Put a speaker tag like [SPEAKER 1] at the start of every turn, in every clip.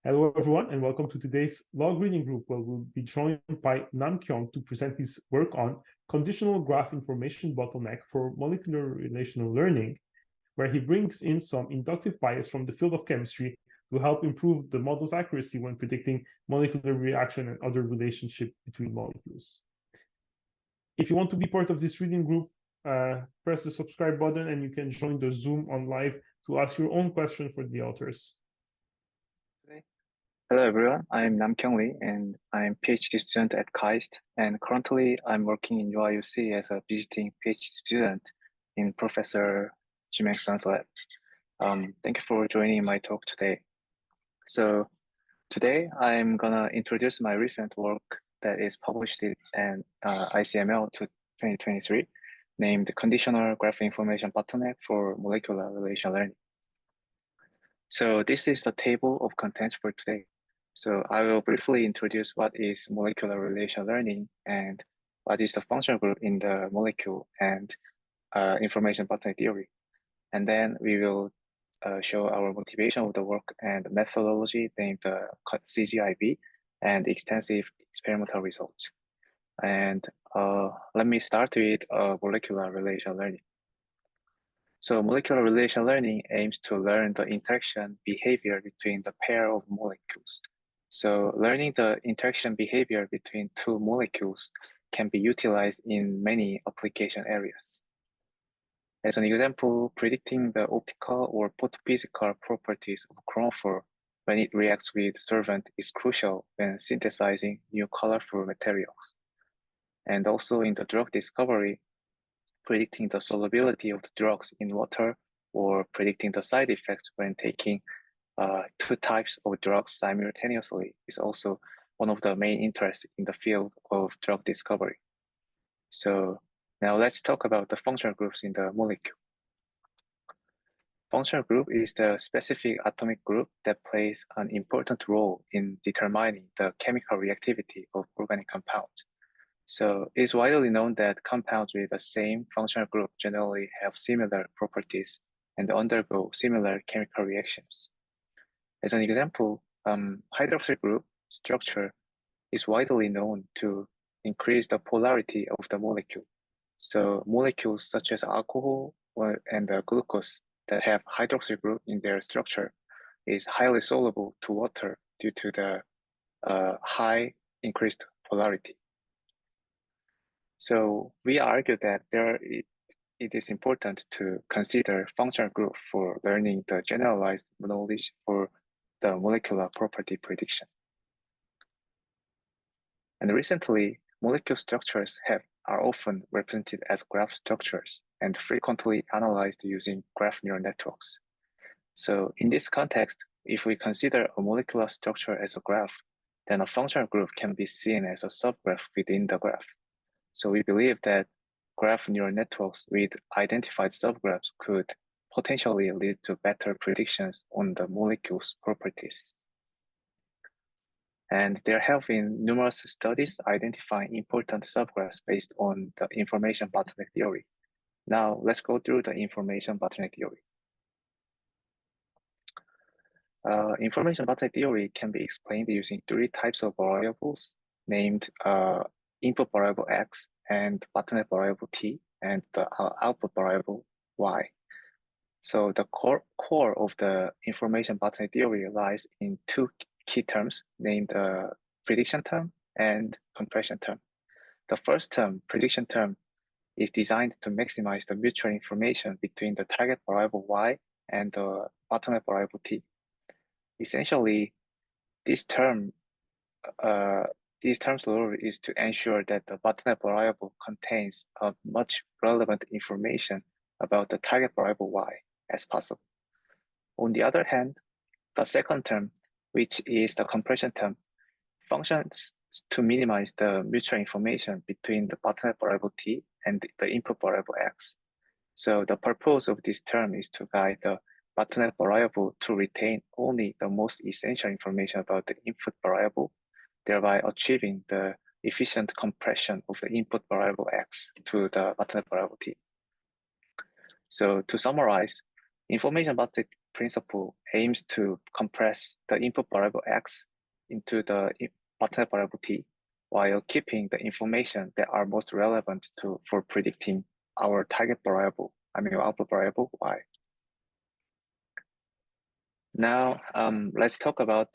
[SPEAKER 1] Hello, everyone, and welcome to today's log reading group, where we'll be joined by Namkyeong to present his work on conditional graph information bottleneck for molecular relational learning, where he brings in some inductive bias from the field of chemistry to help improve the model's accuracy when predicting molecular reaction and other relationship between molecules. If you want to be part of this reading group, press the subscribe button and you can join the Zoom on live to ask your own question for the authors.
[SPEAKER 2] Hello everyone, I'm Namkyeong Lee and I'm PhD student at KAIST, and currently I'm working in UIUC as a visiting PhD student in Professor Jimeng Sun's lab. Thank you for joining my talk today. So today I'm gonna introduce my recent work that is published in ICML 2023, named Conditional Graph Information Bottleneck for Molecular Relational Learning. So this is the table of contents for today. So I will briefly introduce what is molecular relational learning and what is the functional group in the molecule and information bottleneck theory. And then we will show our motivation of the work and methodology named CGIB and extensive experimental results. And let me start with molecular relational learning. So molecular relational learning aims to learn the interaction behavior between the pair of molecules. So learning the interaction behavior between two molecules can be utilized in many application areas. As an example, predicting the optical or photophysical properties of chromophore when it reacts with solvent is crucial when synthesizing new colorful materials. And also in the drug discovery, predicting the solubility of the drugs in water or predicting the side effects when taking two types of drugs simultaneously is also one of the main interests in the field of drug discovery. So now let's talk about the functional groups in the molecule. Functional group is the specific atomic group that plays an important role in determining the chemical reactivity of organic compounds. So it's widely known that compounds with the same functional group generally have similar properties and undergo similar chemical reactions. As an example, hydroxyl group structure is widely known to increase the polarity of the molecule. So molecules such as alcohol and glucose that have hydroxyl group in their structure is highly soluble to water due to the high increased polarity. So we argue that it is important to consider functional group for learning the generalized knowledge for the molecular property prediction. And recently, molecule structures are often represented as graph structures and frequently analyzed using graph neural networks. So in this context, if we consider a molecular structure as a graph, then a functional group can be seen as a subgraph within the graph. So we believe that graph neural networks with identified subgraphs could potentially lead to better predictions on the molecule's properties. And there have been numerous studies identifying important subgraphs based on the information bottleneck theory. Now let's go through the information bottleneck theory. Information bottleneck theory can be explained using three types of variables named input variable X and bottleneck variable T and the output variable Y. So the core of the information bottleneck theory lies in two key terms named prediction term and compression term. The first term, prediction term, is designed to maximize the mutual information between the target variable Y and the bottleneck variable T. Essentially, this term's role is to ensure that the bottleneck variable contains much relevant information about the target variable Y as possible. On the other hand, the second term, which is the compression term, functions to minimize the mutual information between the bottleneck variable T and the input variable X. So the purpose of this term is to guide the bottleneck variable to retain only the most essential information about the input variable, thereby achieving the efficient compression of the input variable X to the bottleneck variable T. So to summarize, information principle aims to compress the input variable x into the bottleneck variable t, while keeping the information that are most relevant for predicting our target variable, output variable y. Now, let's talk about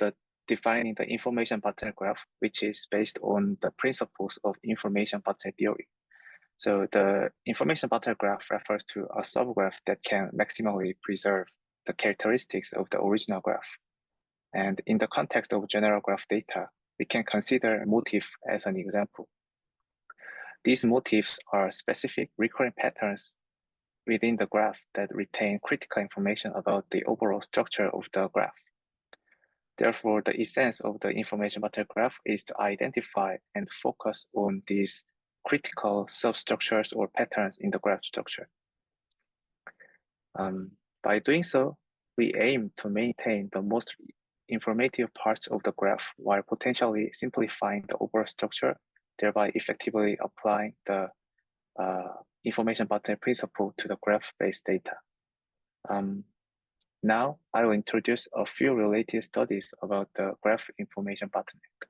[SPEAKER 2] defining the information bottleneck graph, which is based on the principles of information bottleneck theory. So the information bottleneck graph refers to a subgraph that can maximally preserve the characteristics of the original graph. And in the context of general graph data, we can consider motif as an example. These motifs are specific recurring patterns within the graph that retain critical information about the overall structure of the graph. Therefore, the essence of the information bottleneck graph is to identify and focus on these critical substructures or patterns in the graph structure. By doing so, we aim to maintain the most informative parts of the graph while potentially simplifying the overall structure, thereby effectively applying the information bottleneck principle to the graph-based data. Now, I will introduce a few related studies about the graph information bottleneck.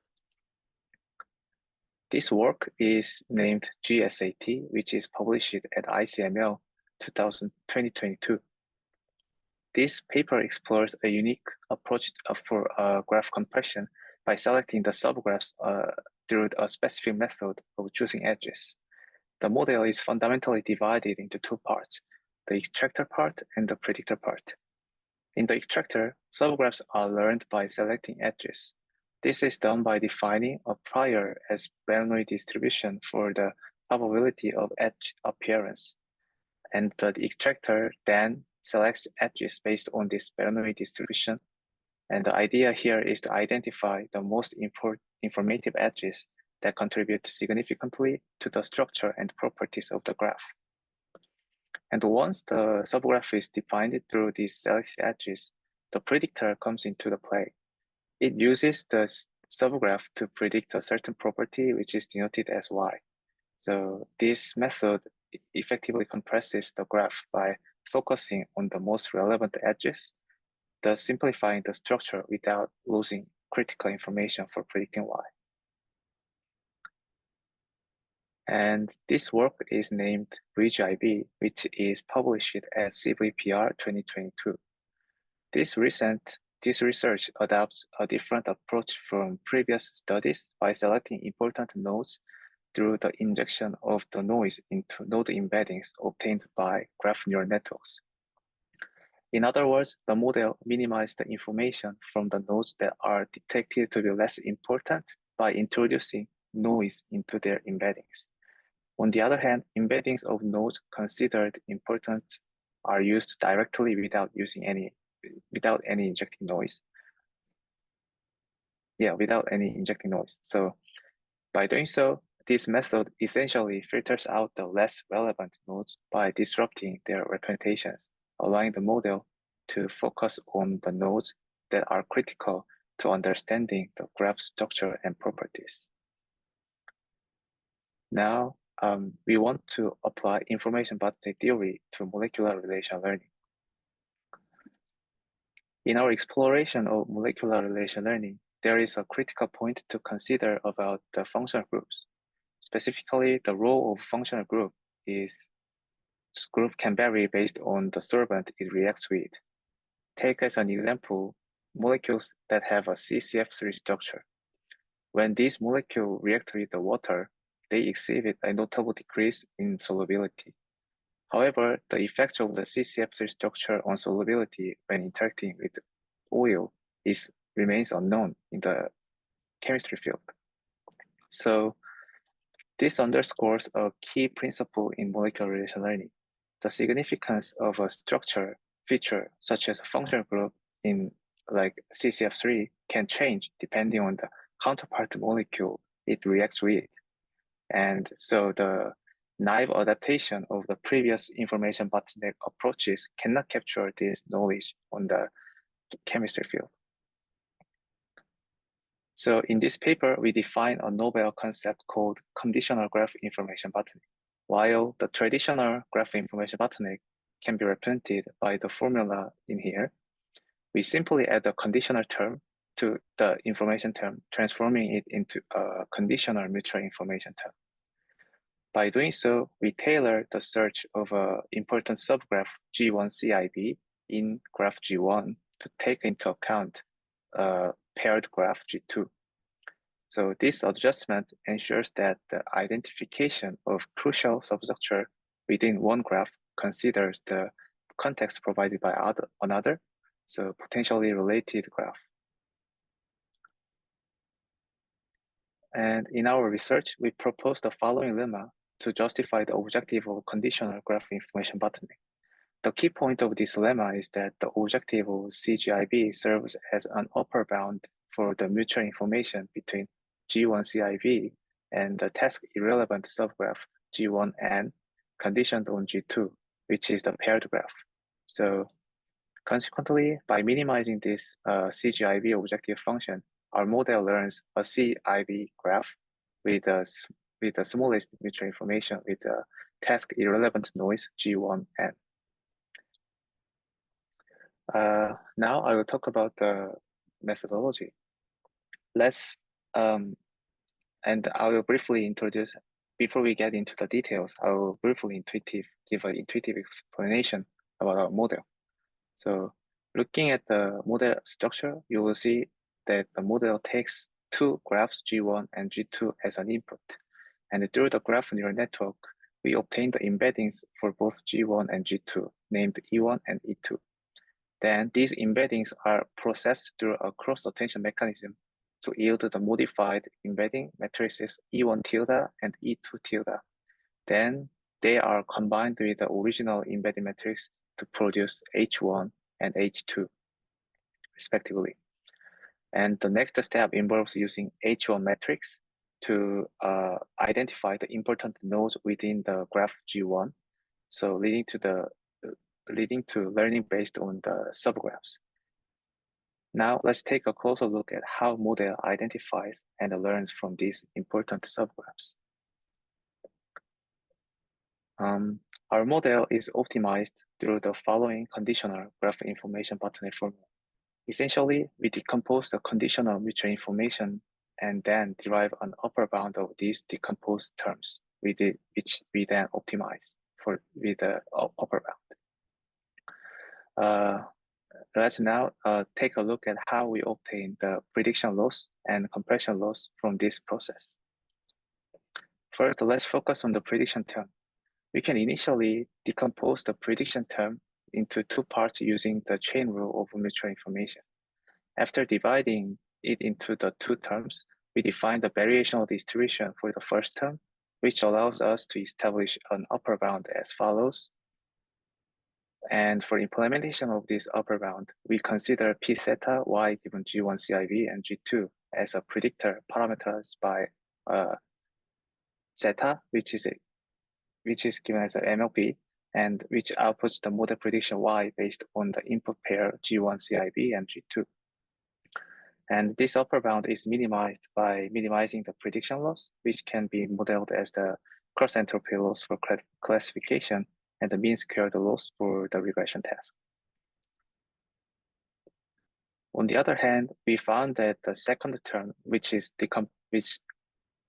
[SPEAKER 2] This work is named GSAT, which is published at ICML 2022. This paper explores a unique approach for graph compression by selecting the subgraphs through a specific method of choosing edges. The model is fundamentally divided into two parts, the extractor part and the predictor part. In the extractor, subgraphs are learned by selecting edges. This is done by defining a prior as Bernoulli distribution for the probability of edge appearance. And the extractor then selects edges based on this Bernoulli distribution. And the idea here is to identify the most informative edges that contribute significantly to the structure and properties of the graph. And once the subgraph is defined through these selected edges, the predictor comes into the play. It uses the subgraph to predict a certain property, which is denoted as y. So this method effectively compresses the graph by focusing on the most relevant edges, thus simplifying the structure without losing critical information for predicting y. And this work is named CGIB, which is published at CVPR 2022. This research adopts a different approach from previous studies by selecting important nodes through the injection of the noise into node embeddings obtained by graph neural networks. In other words, the model minimizes the information from the nodes that are detected to be less important by introducing noise into their embeddings. On the other hand, embeddings of nodes considered important are used directly without any injecting noise. Without any injecting noise. So by doing so, this method essentially filters out the less relevant nodes by disrupting their representations, allowing the model to focus on the nodes that are critical to understanding the graph structure and properties. Now, we want to apply information bottleneck theory to molecular relational learning. In our exploration of molecular relational learning, there is a critical point to consider about the functional groups. Specifically, the role of functional group can vary based on the solvent it reacts with. Take as an example, molecules that have a CCF3 structure. When these molecules react with the water, they exhibit a notable decrease in solubility. However, the effects of the CCF3 structure on solubility when interacting with oil remains unknown in the chemistry field. So this underscores a key principle in molecular relational learning. The significance of a structure feature, such as a functional group in like CCF3, can change depending on the counterpart molecule it reacts with. And so the naive adaptation of the previous information bottleneck approaches cannot capture this knowledge on the chemistry field. So in this paper, we define a novel concept called conditional graph information bottleneck. While the traditional graph information bottleneck can be represented by the formula in here, we simply add a conditional term to the information term, transforming it into a conditional mutual information term. By doing so, we tailor the search of an important subgraph G1 CIB in graph G1 to take into account a paired graph G2. So this adjustment ensures that the identification of crucial substructure within one graph considers the context provided by another, so potentially related graph. And in our research, we proposed the following lemma to justify the objective of conditional graph information bottleneck. The key point of this lemma is that the objective of CGIB serves as an upper bound for the mutual information between G1 CIB and the task-irrelevant subgraph G1N conditioned on G2, which is the paired graph. So consequently, by minimizing this CGIB objective function, our model learns a CIB graph with the smallest mutual information with the task-irrelevant noise G1N. Now I will talk about the methodology. And I will briefly introduce, before we get into the details, I will briefly give an intuitive explanation about our model. So looking at the model structure, you will see that the model takes two graphs, G1 and G2, as an input. And through the graph neural network, we obtain the embeddings for both G1 and G2, named E1 and E2. Then these embeddings are processed through a cross-attention mechanism to yield the modified embedding matrices E1 tilde and E2 tilde. Then they are combined with the original embedding matrix to produce H1 and H2, respectively. And the next step involves using H1 matrix to identify the important nodes within the graph G1, so leading to learning based on the subgraphs. Now let's take a closer look at how model identifies and learns from these important subgraphs. Our model is optimized through the following conditional graph information bottleneck formula. Essentially, we decompose the conditional mutual information and then derive an upper bound of these decomposed terms, which we then optimize with the upper bound. Let's now take a look at how we obtain the prediction loss and compression loss from this process. First, let's focus on the prediction term. We can initially decompose the prediction term into two parts using the chain rule of mutual information. After dividing it into the two terms, we define the variational distribution for the first term, which allows us to establish an upper bound as follows. And for implementation of this upper bound, we consider P theta y given G1 CIB and G2 as a predictor parameterized by zeta, which is given as an MLP, and which outputs the model prediction y based on the input pair G1 CIB and G2. And this upper bound is minimized by minimizing the prediction loss, which can be modeled as the cross entropy loss for classification and the mean squared loss for the regression task. On the other hand, we found that the second term, which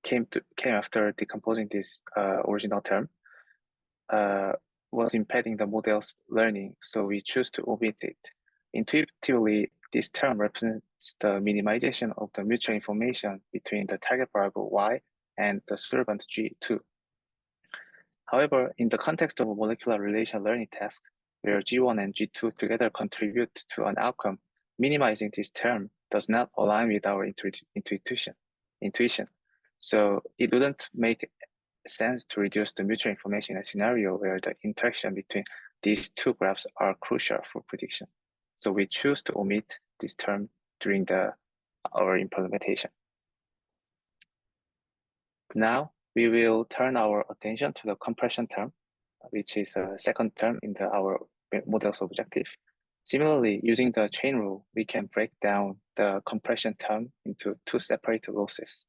[SPEAKER 2] came after decomposing this original term, was impeding the model's learning, so we choose to omit it. Intuitively, this term represents the minimization of the mutual information between the target variable y and the servant G2. However, in the context of a molecular relation learning tasks, where G1 and G2 together contribute to an outcome, minimizing this term does not align with our intuition. So it wouldn't make sense to reduce the mutual information in a scenario where the interaction between these two graphs are crucial for prediction. So we choose to omit this term during our implementation. Now, we will turn our attention to the compression term, which is a second term in our model's objective. Similarly, using the chain rule, we can break down the compression term into two separate losses.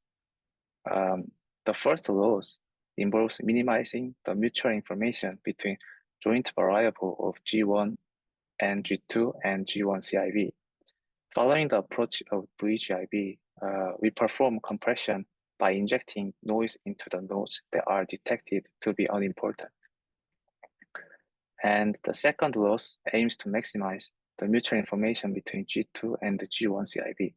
[SPEAKER 2] The first loss involves minimizing the mutual information between joint variable of G1 and G2 and G1 CIB, Following the approach of CGIB, we perform compression by injecting noise into the nodes that are detected to be unimportant. And the second loss aims to maximize the mutual information between G2 and the G1 CIB.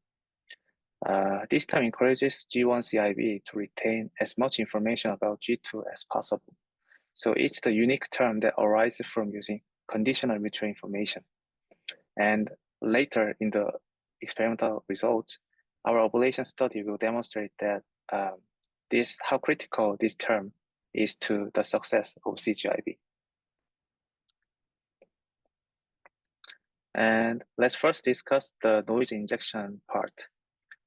[SPEAKER 2] This term encourages G1 CIB to retain as much information about G2 as possible. So it's the unique term that arises from using conditional mutual information. And later in the experimental results, our ablation study will demonstrate that how critical this term is to the success of CGIB. And let's first discuss the noise injection part.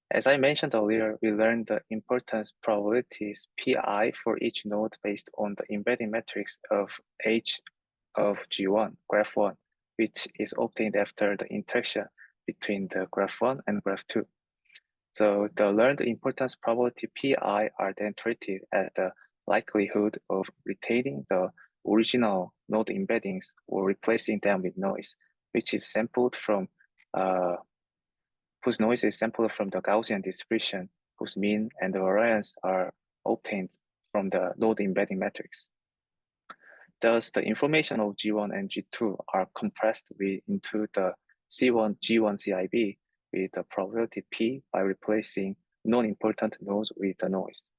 [SPEAKER 2] As I mentioned earlier, we learned the importance probabilities Pi for each node based on the embedding matrix of H of G1, graph 1, which is obtained after the interaction between the graph 1 and graph 2. So the learned importance probability Pi are then treated as the likelihood of retaining the original node embeddings or replacing them with noise, which is sampled from whose noise is sampled from the Gaussian distribution, whose mean and the variance are obtained from the node embedding matrix. Thus, the information of G1 and G2 are compressed into the C1 G1 CIB with the probability P by replacing non-important nodes with the noise.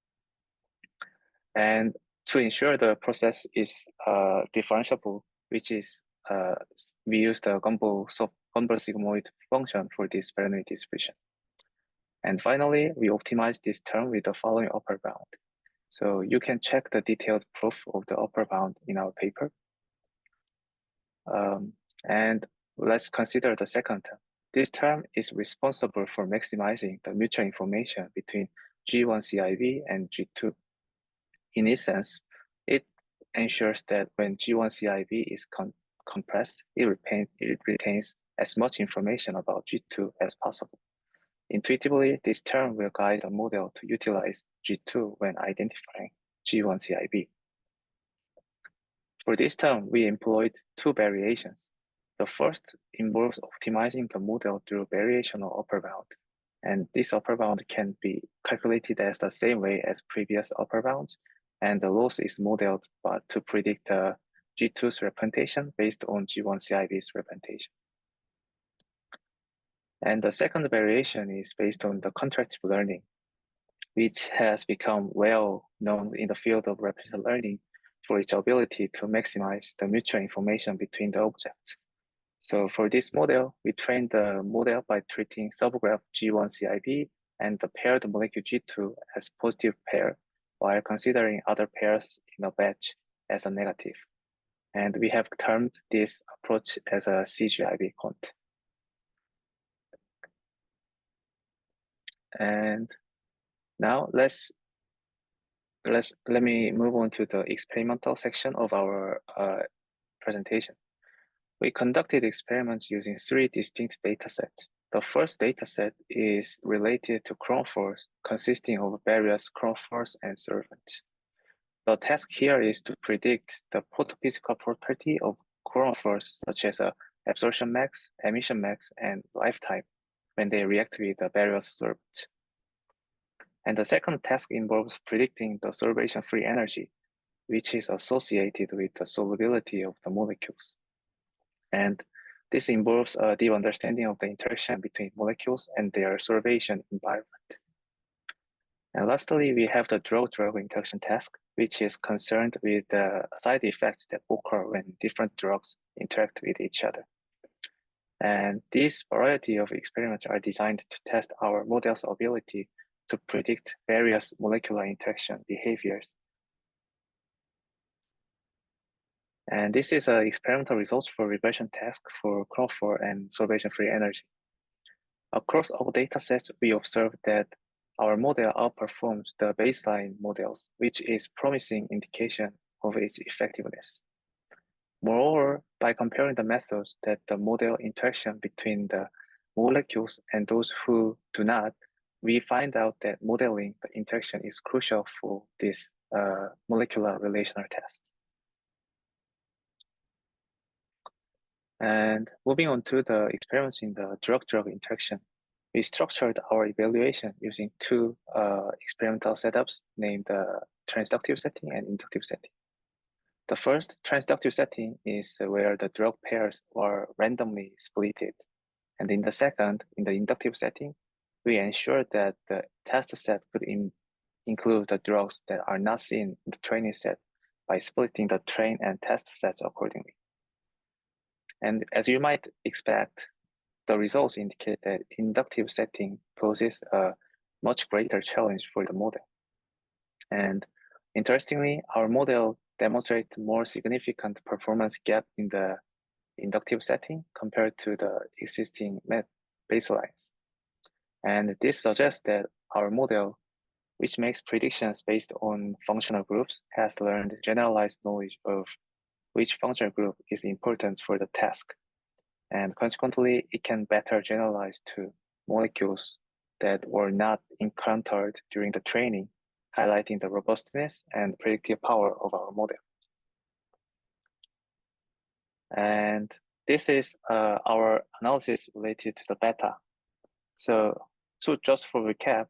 [SPEAKER 2] And to ensure the process is differentiable, which is we use the Gumbel sigmoid function for this Bernoulli distribution. And finally, we optimize this term with the following upper bound. So you can check the detailed proof of the upper bound in our paper. And let's consider the second term. This term is responsible for maximizing the mutual information between G1 CIB and G2. In essence, it ensures that when G1 CIB is compressed, it retains as much information about G2 as possible. Intuitively, this term will guide the model to utilize G2 when identifying G1 CIB. For this term, we employed two variations. The first involves optimizing the model through variational upper bound. And this upper bound can be calculated as the same way as previous upper bounds. And the loss is modeled to predict the G2's representation based on G1 CIB's representation. And the second variation is based on the contractive learning, which has become well known in the field of representative learning for its ability to maximize the mutual information between the objects. So for this model, we trained the model by treating subgraph G1 CIB and the paired molecule G2 as positive pair, while considering other pairs in a batch as a negative. And we have termed this approach as a CGIB cont. And now let me move on to the experimental section of our presentation. We conducted experiments using 3 distinct datasets. The first dataset is related to chromophores, consisting of various chromophores and solvents. The task here is to predict the photophysical property of chromophores, such as absorption max, emission max, and lifetime, when they react with the various solvents. And the second task involves predicting the solvation-free energy, which is associated with the solubility of the molecules. And this involves a deep understanding of the interaction between molecules and their solvation environment. And lastly, we have the drug-drug interaction task, which is concerned with the side effects that occur when different drugs interact with each other. And this variety of experiments are designed to test our model's ability to predict various molecular interaction behaviors. And this is experimental results for regression task for chromophore and solvation-free energy. Across all datasets, we observed that our model outperforms the baseline models, which is promising indication of its effectiveness. Moreover, by comparing the methods that the model interaction between the molecules and those who do not, we find out that modeling the interaction is crucial for this molecular relational tests. And moving on to the experiments in the drug-drug interaction, we structured our evaluation using two experimental setups named the transductive setting and inductive setting. The first transductive setting is where the drug pairs were randomly splitted. And in the second, in the inductive setting, we ensured that the test set could include the drugs that are not seen in the training set by splitting the train and test sets accordingly. And as you might expect, the results indicate that inductive setting poses a much greater challenge for the model. And interestingly, our model demonstrates more significant performance gap in the inductive setting compared to the existing baselines. And this suggests that our model, which makes predictions based on functional groups, has learned generalized knowledge of which functional group is important for the task. And consequently, it can better generalize to molecules that were not encountered during the training, highlighting the robustness and predictive power of our model. And this is our analysis related to the beta. So just for recap,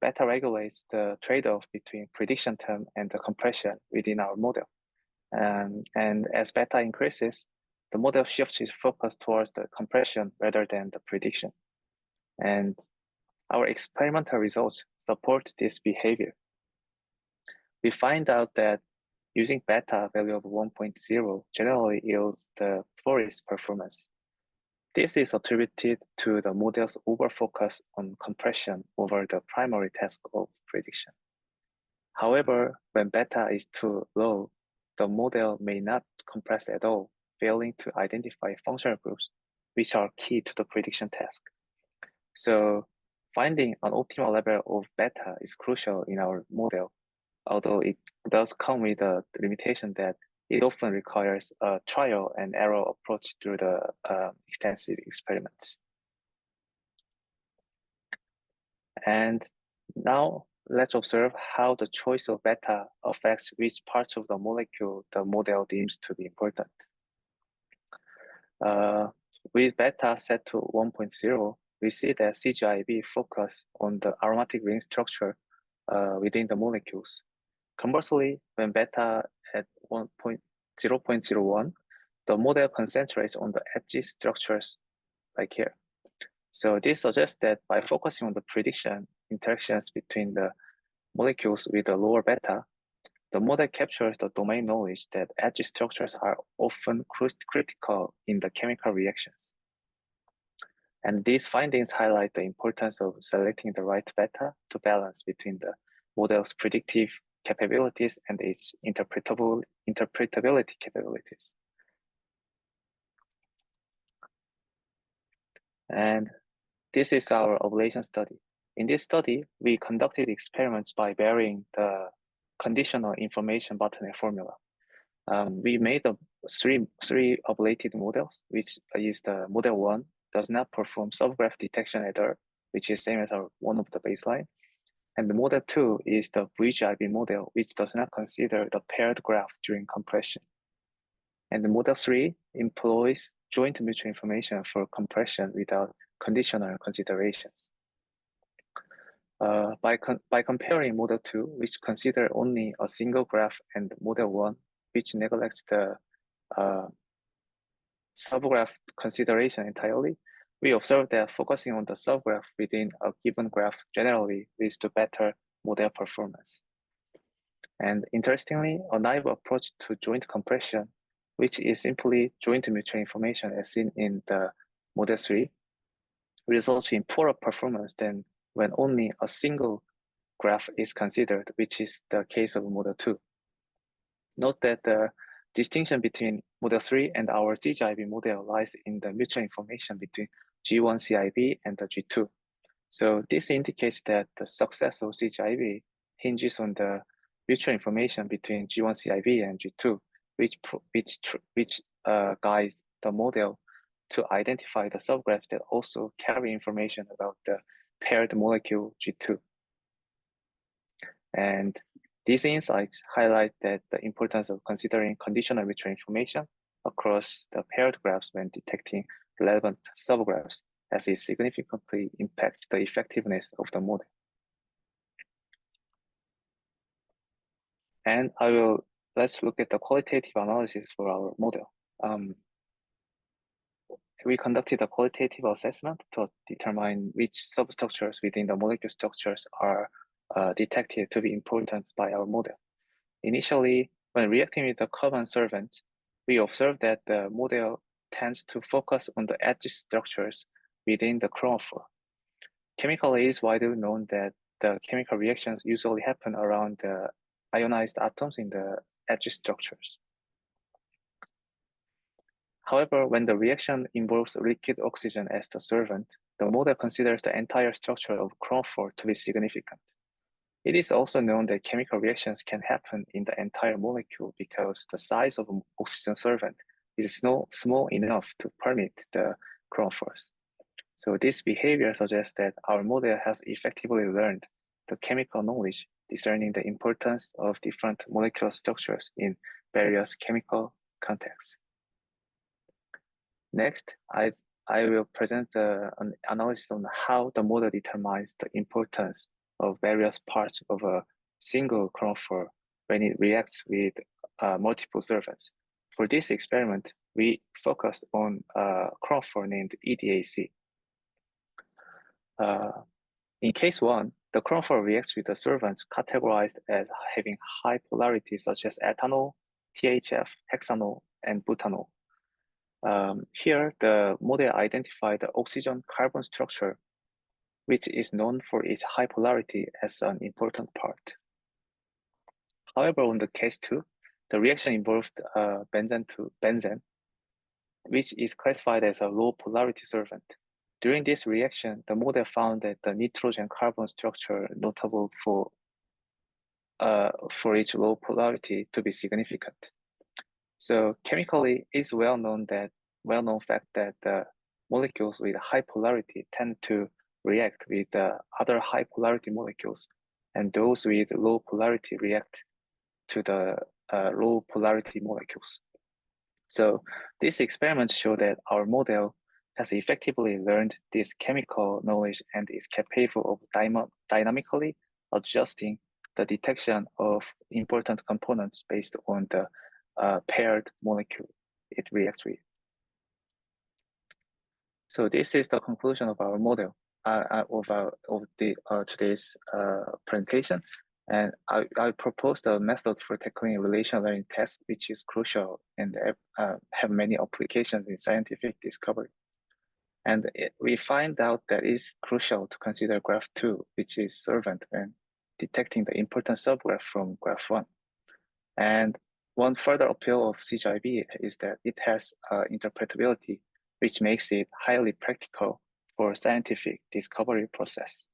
[SPEAKER 2] beta regulates the trade-off between prediction term and the compression within our model. And as beta increases, the model shifts its focus towards the compression rather than the prediction. And our experimental results support this behavior. We find out that using beta value of 1.0 generally yields the poorest performance. This is attributed to the model's overfocus on compression over the primary task of prediction. However, when beta is too low, the model may not compress at all, failing to identify functional groups, which are key to the prediction task. So finding an optimal level of beta is crucial in our model, although it does come with a limitation that it often requires a trial and error approach through the extensive experiments. And now let's observe how the choice of beta affects which parts of the molecule the model deems to be important. With beta set to 1.0, we see that CGIB focus on the aromatic ring structure within the molecules. Conversely, when beta at 0.01, the model concentrates on the edge structures like here. So this suggests that by focusing on the prediction interactions between the molecules with a lower beta, the model captures the domain knowledge that edge structures are often critical in the chemical reactions. And these findings highlight the importance of selecting the right beta to balance between the model's predictive capabilities and its interpretability capabilities. And this is our ablation study. In this study, we conducted experiments by varying the conditional information bottleneck formula. We made three ablated models, which is the model 1 does not perform subgraph detection at all, which is same as one of the baseline. And the model 2 is the CGIB model, which does not consider the paired graph during compression. And the model 3 employs joint mutual information for compression without conditional considerations. By comparing model 2, which consider only a single graph, and model 1, which neglects the subgraph consideration entirely, we observe that focusing on the subgraph within a given graph generally leads to better model performance. And interestingly, a naive approach to joint compression, which is simply joint mutual information as seen in the model 3, results in poorer performance than when only a single graph is considered, which is the case of model 2. Note that the distinction between model 3 and our CGIB model lies in the mutual information between G1 CIB and the G2. So this indicates that the success of CGIB hinges on the mutual information between G1 CIB and G2, which guides the model to identify the subgraphs that also carry information about the paired molecule G2. And these insights highlight that the importance of considering conditional mutual information across the paired graphs when detecting relevant subgraphs, as it significantly impacts the effectiveness of the model. And let's look at the qualitative analysis for our model. We conducted a qualitative assessment to determine which substructures within the molecule structures are detected to be important by our model. Initially, when reacting with the common solvent, we observed that the model tends to focus on the edge structures within the chromophore. Chemically, it is widely known that the chemical reactions usually happen around the ionized atoms in the edge structures. However, when the reaction involves liquid oxygen as the solvent, the model considers the entire structure of chromophore to be significant. It is also known that chemical reactions can happen in the entire molecule because the size of an oxygen solvent is small enough to permit the chromophores. So this behavior suggests that our model has effectively learned the chemical knowledge discerning the importance of different molecular structures in various chemical contexts. Next, I will present an analysis on how the model determines the importance of various parts of a single chromophore when it reacts with multiple solvents. For this experiment, we focused on a chromophore named EDAC. In case 1, the chromophore reacts with the solvents categorized as having high polarity, such as ethanol, THF, hexanol, and butanol. Here, the model identified the oxygen-carbon structure, which is known for its high polarity, as an important part. However, on the case 2, the reaction involved benzene to benzene, which is classified as a low polarity solvent. During this reaction, the model found that the nitrogen-carbon structure notable for its low polarity to be significant. So chemically, it's well-known fact that the molecules with high polarity tend to react with the other high polarity molecules, and those with low polarity react to the low polarity molecules. So this experiment showed that our model has effectively learned this chemical knowledge and is capable of dynamically adjusting the detection of important components based on the paired molecule it reacts with. So this is the conclusion of our model of today's presentation. And I proposed a method for tackling relational learning tests, which is crucial and have many applications in scientific discovery. And we find out that it's crucial to consider graph 2, which is solvent, when detecting the important subgraph from graph 1. And one further appeal of CGIB is that it has interpretability, which makes it highly practical for scientific discovery process.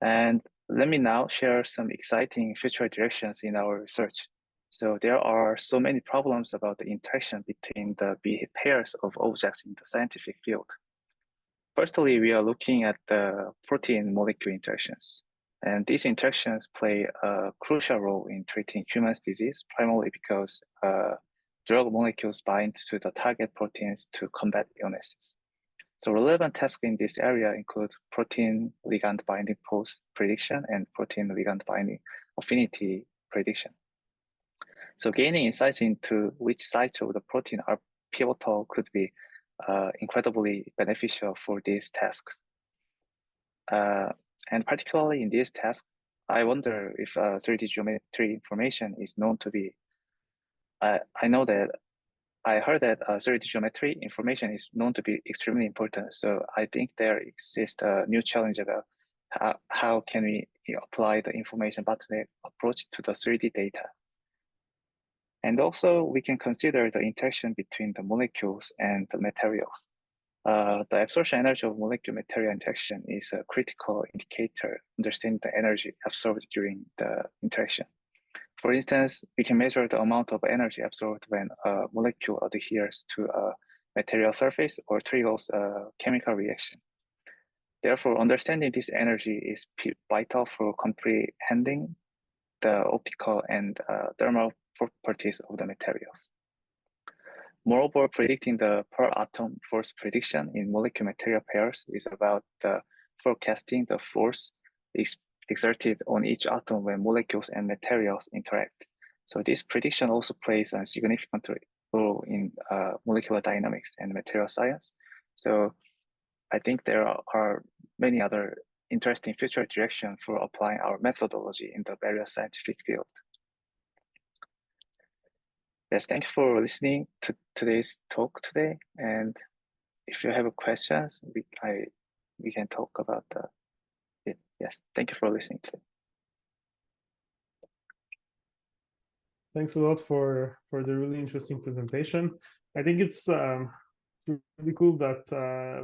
[SPEAKER 2] And let me now share some exciting future directions in our research. So there are so many problems about the interaction between the pairs of objects in the scientific field. Firstly, we are looking at the protein molecule interactions. And these interactions play a crucial role in treating human disease, primarily because drug molecules bind to the target proteins to combat illnesses. So relevant tasks in this area include protein ligand binding pose prediction and protein ligand binding affinity prediction. So gaining insights into which sites of the protein are pivotal could be incredibly beneficial for these tasks. And particularly in these tasks, I wonder if 3D geometry information is known to be, I heard that 3D geometry information is known to be extremely important. So I think there exists a new challenge about how can we apply the information bottleneck approach to the 3D data. And also we can consider the interaction between the molecules and the materials. The absorption energy of molecule material interaction is a critical indicator understanding the energy absorbed during the interaction. For instance, we can measure the amount of energy absorbed when a molecule adheres to a material surface or triggers a chemical reaction. Therefore, understanding this energy is vital for comprehending the optical and thermal properties of the materials. Moreover, predicting the per atom force prediction in molecular material pairs is about forecasting the force exerted on each atom when molecules and materials interact. So this prediction also plays a significant role in molecular dynamics and material science. So I think there are many other interesting future directions for applying our methodology in the various scientific fields. Yes, thank you for listening to today's talk today. And if you have questions, we can talk about it. Yes, thank you for listening today.
[SPEAKER 1] Thanks a lot for the really interesting presentation. I think it's really cool that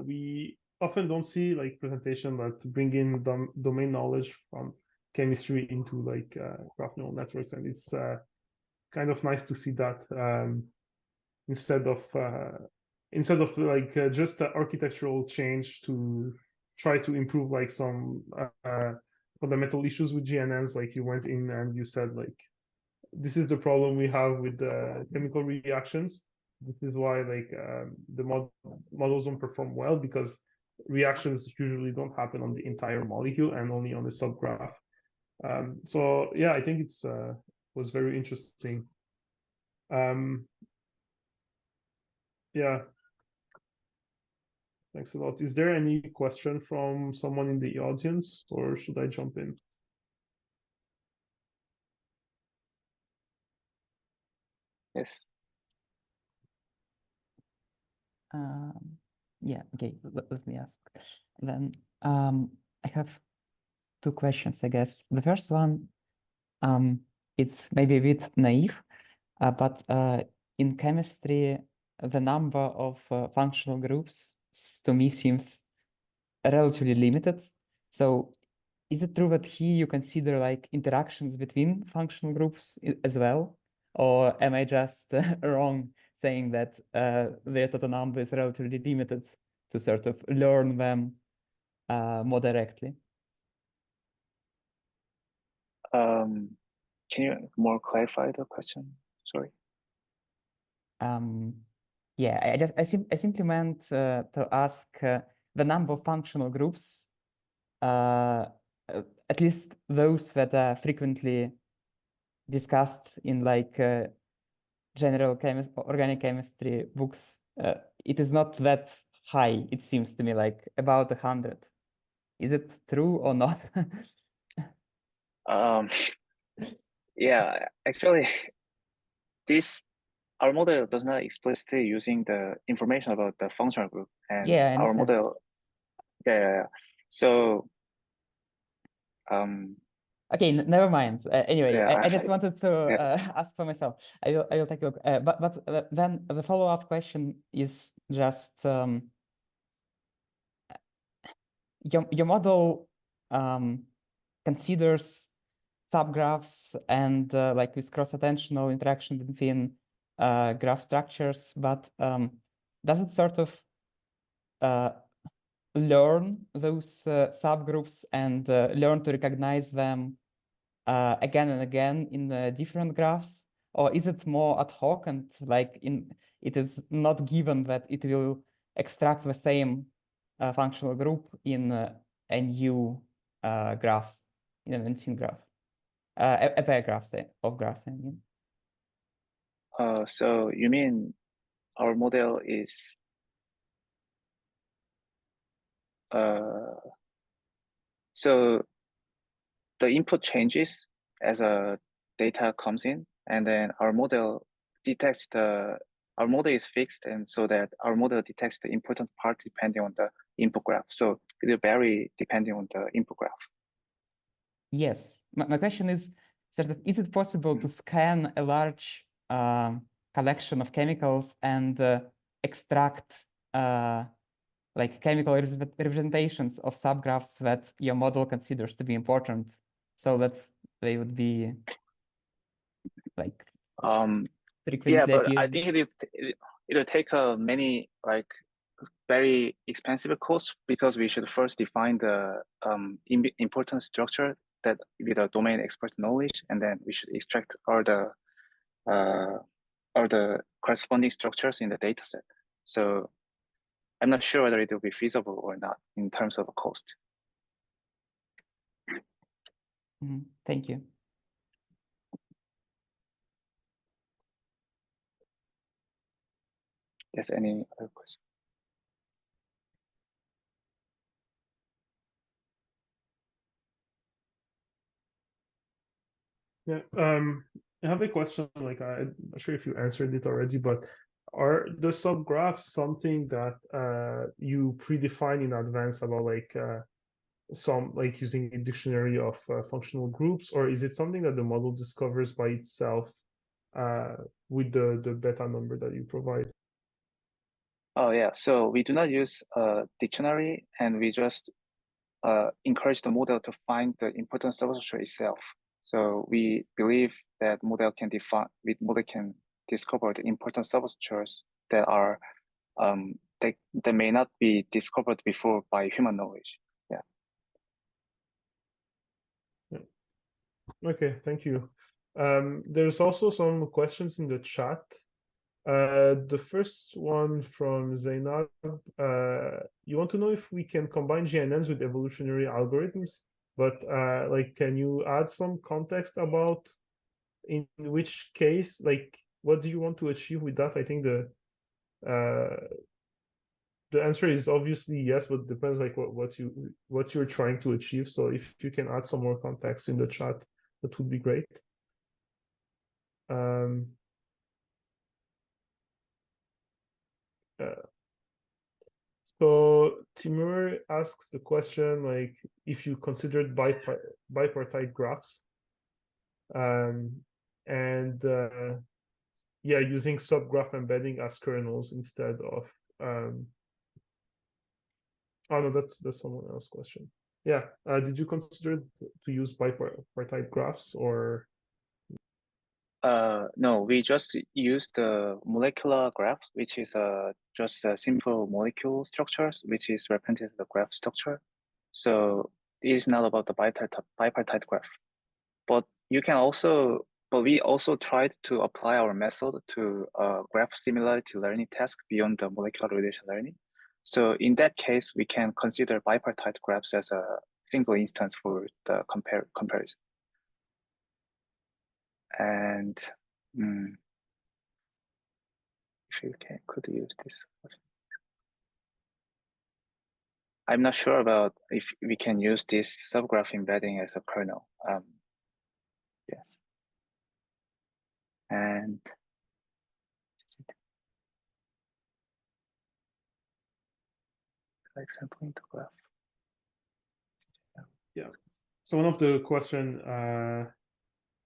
[SPEAKER 1] we often don't see like presentation that bring in domain knowledge from chemistry into like graph neural networks, and it's kind of nice to see that instead of like just an architectural change to try to improve like some fundamental issues with GNNs. Like you went in and you said like, this is the problem we have with the chemical reactions. This is why like the models don't perform well, because reactions usually don't happen on the entire molecule and only on the subgraph. So yeah, I think it's was very interesting. Yeah, thanks a lot. Is there any question from someone in the audience, or should I jump in?
[SPEAKER 2] Yes.
[SPEAKER 3] Yeah, okay, let me ask. Then I have two questions, I guess. The first one, it's maybe a bit naive, but in chemistry, the number of functional groups to me seems relatively limited. So is it true that here you consider like interactions between functional groups as well? Or am I just wrong saying that their total number is relatively limited to sort of learn them more directly?
[SPEAKER 2] Can you more clarify the question? Sorry.
[SPEAKER 3] Yeah, I simply meant to ask the number of functional groups, at least those that are frequently discussed in like general organic chemistry books. It is not that high, it seems to me, like about 100. Is it true or not?
[SPEAKER 2] Yeah, actually, our model does not explicitly using the information about the functional group, and
[SPEAKER 3] Yeah, I
[SPEAKER 2] our
[SPEAKER 3] understand.
[SPEAKER 2] model, yeah. So,
[SPEAKER 3] okay, never mind. Anyway,
[SPEAKER 2] yeah,
[SPEAKER 3] I just wanted to
[SPEAKER 2] yeah.
[SPEAKER 3] ask for myself. I will take a look. But then the follow-up question is just your model considers subgraphs and like with cross-attentional interaction between graph structures, but does it sort of learn those subgroups and learn to recognize them again and again in different graphs? Or is it more ad hoc and like it is not given that it will extract the same functional group in a new graph, in an unseen graph, a pair graph of graphs, I mean.
[SPEAKER 2] So you mean our model is so the input changes as a data comes in, and then our model detects our model is fixed, and so that our model detects the important part depending on the input graph. So it will vary depending on the input graph.
[SPEAKER 3] Yes, my question is sort of, is it possible to scan a large collection of chemicals and extract like chemical representations of subgraphs that your model considers to be important, so that they would be like frequently
[SPEAKER 2] yeah, but
[SPEAKER 3] appearing?
[SPEAKER 2] I think it'll take many like very expensive course, because we should first define the important structure that with a domain expert knowledge, and then we should extract all the or the corresponding structures in the dataset. So I'm not sure whether it will be feasible or not in terms of cost.
[SPEAKER 3] Thank you.
[SPEAKER 2] Yes, any other question?
[SPEAKER 1] Yeah, I have a question. Like, I'm not sure if you answered it already, but are the subgraphs something that you predefine in advance about like some like using a dictionary of functional groups, or is it something that the model discovers by itself with the beta number that you provide?
[SPEAKER 2] Oh yeah, so we do not use a dictionary, and we just encourage the model to find the important substructure itself. So we believe that model can discover the important substructures that are that may not be discovered before by human knowledge. Yeah.
[SPEAKER 1] Okay, thank you. There's also some questions in the chat. The first one from Zainab, you want to know if we can combine GNNs with evolutionary algorithms, but like, can you add some context about in which case, like, what do you want to achieve with that? I think the answer is obviously yes, but it depends like what you're trying to achieve. So if you can add some more context in the chat, that would be great. So Timur asks the question like if you considered bipartite graphs, and yeah, using subgraph embedding as kernels instead of oh no, that's someone else's question. Yeah, did you consider to use bipartite graphs or?
[SPEAKER 2] No, we just use the molecular graph, which is just a simple molecule structures, which is represented the graph structure. So it is not about the bipartite graph. But you can also, but we also tried to apply our method to graph similarity learning task beyond the molecular relation learning. So in that case, we can consider bipartite graphs as a single instance for the comparison. And if you could use this. I'm not sure about if we can use this subgraph embedding as a kernel. Yes. And example into graph.
[SPEAKER 1] Yeah. So one of the question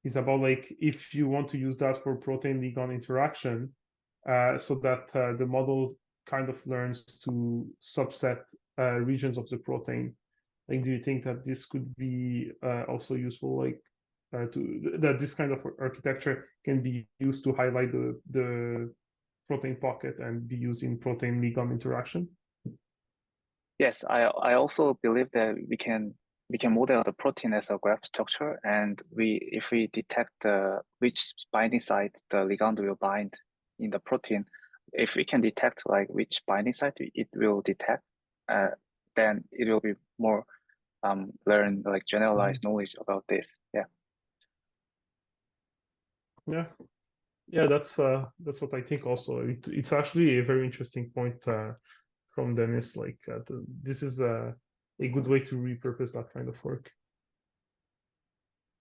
[SPEAKER 1] is about like if you want to use that for protein ligand interaction, so that the model kind of learns to subset regions of the protein. Like, do you think that this could be also useful, like that this kind of architecture can be used to highlight the protein pocket and be used in protein ligand interaction?
[SPEAKER 2] Yes, I also believe that we can model the protein as a graph structure, and if we detect which binding site the ligand will bind in the protein, if we can detect like which binding site it will detect, then it will be more learn like generalized knowledge about this. Yeah.
[SPEAKER 1] Yeah, that's what I think also. It's actually a very interesting point from Dennis. Like this is a good way to repurpose that kind of work.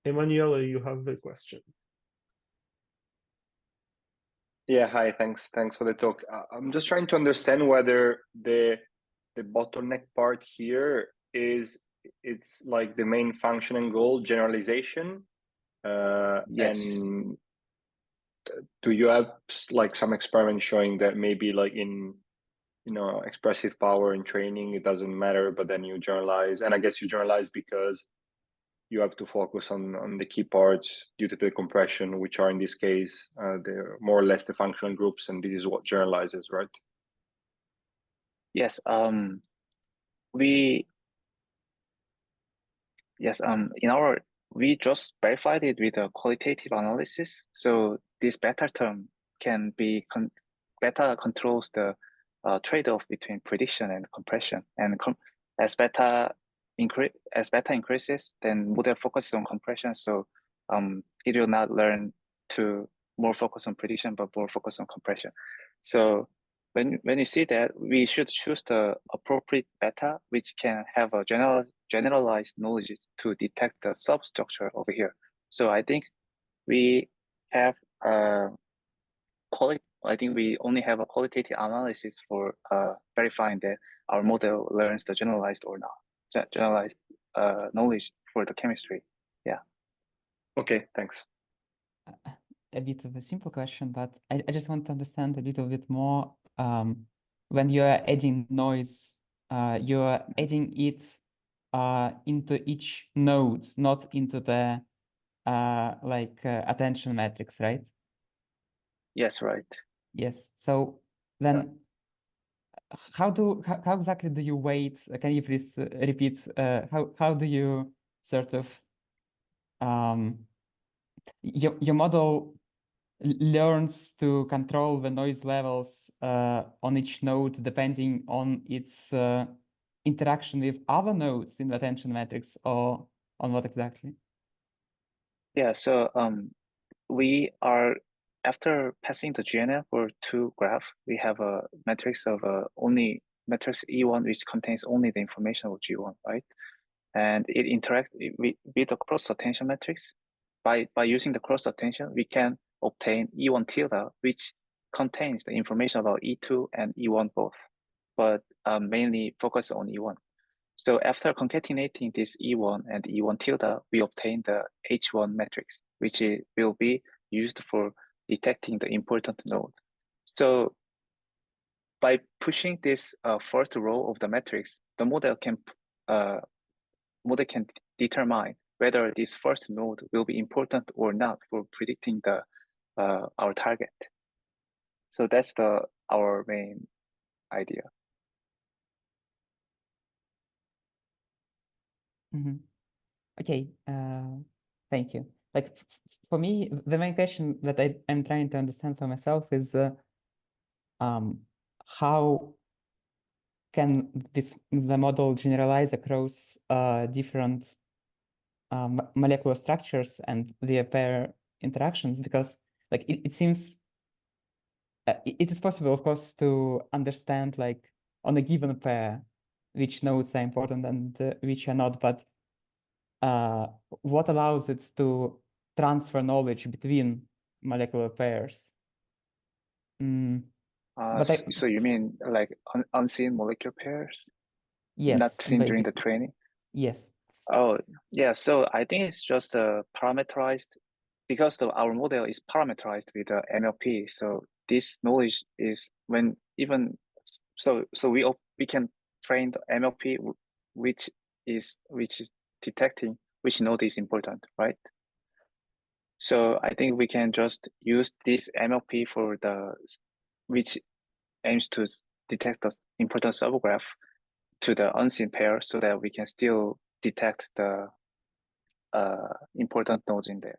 [SPEAKER 1] Emanuele, you have a question.
[SPEAKER 4] Yeah, hi, thanks for the talk. I'm just trying to understand whether the bottleneck part here it's like the main function and goal generalization.
[SPEAKER 2] Yes.
[SPEAKER 4] And do you have like some experiments showing that maybe like in expressive power in training it doesn't matter, but then you generalize, and I guess you generalize because you have to focus on the key parts due to the compression, which are in this case they're more or less the functional groups, and this is what generalizes, right?
[SPEAKER 2] Yes. We just verified it with a qualitative analysis. So this beta term can be beta controls the trade-off between prediction and compression. And as beta increases, then model focuses on compression. So it will not learn to more focus on prediction, but more focus on compression. So when you see that, we should choose the appropriate beta, which can have a generalized knowledge to detect the substructure over here. So I think we have I think we only have a qualitative analysis for verifying that our model learns the generalized or not, generalized knowledge for the chemistry. Yeah.
[SPEAKER 4] Okay, thanks.
[SPEAKER 3] A bit of a simple question, but I just want to understand a little bit more. When you are adding noise, you are adding it into each node, not into the attention matrix, right?
[SPEAKER 2] Yes, right.
[SPEAKER 3] Yes. So then, how exactly do you weight? Can you please repeat? How do you sort of your model learns to control the noise levels on each node depending on its interaction with other nodes in the attention matrix, or on what exactly?
[SPEAKER 2] Yeah, so we are, after passing the GNN for 2 graph, we have a matrix of only matrix E1, which contains only the information of G1, right? And it interacts with the cross attention matrix. By using the cross attention, we can obtain E1 tilde, which contains the information about E2 and E1 both, but mainly focus on E1. So after concatenating this E1 and E1 tilde, we obtain the H1 matrix, which will be used for detecting the important node. So by pushing this first row of the matrix, the model can determine whether this first node will be important or not for predicting the our target. So that's our main idea.
[SPEAKER 3] Mm-hmm. Okay, thank you. Like for me, the main question that I'm trying to understand for myself is how can the model generalize across different molecular structures and their pair interactions? Because like it seems it is possible, of course, to understand like on a given pair which nodes are important and which are not, but what allows it to transfer knowledge between molecular pairs?
[SPEAKER 2] So you mean like unseen molecular pairs?
[SPEAKER 3] Yes,
[SPEAKER 2] not seen during the training?
[SPEAKER 3] Yes.
[SPEAKER 2] Oh, yeah. So I think it's just parameterized, because our model is parameterized with the MLP. So this knowledge is when even so we can train the MLP which is detecting which node is important, right? So I think we can just use this MLP for which aims to detect the important subgraph to the unseen pair, so that we can still detect the important nodes in there.